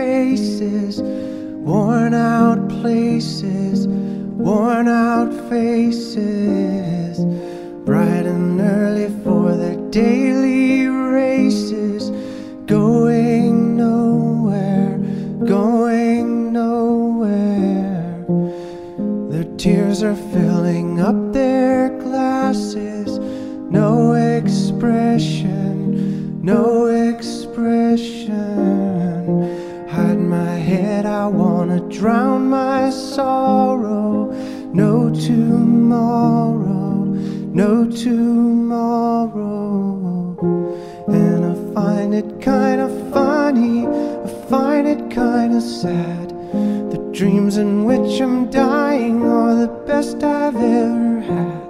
faces, worn out places, worn out faces, bright and early for their daily races, going nowhere, going nowhere. Their tears are filling up their glasses, no expression, no expression. Hide my head, I wanna drown my sorrow. No tomorrow, no tomorrow. And I find it kinda funny, I find it kinda sad. The dreams in which I'm dying are the best I've ever had.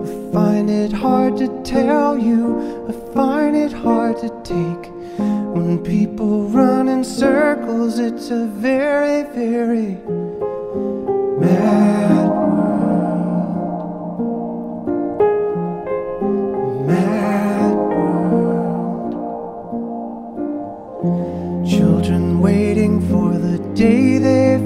I find it hard to tell you, I find it hard to take. When people run in circles, it's a very, very mad world. Mad world. Children waiting for the day they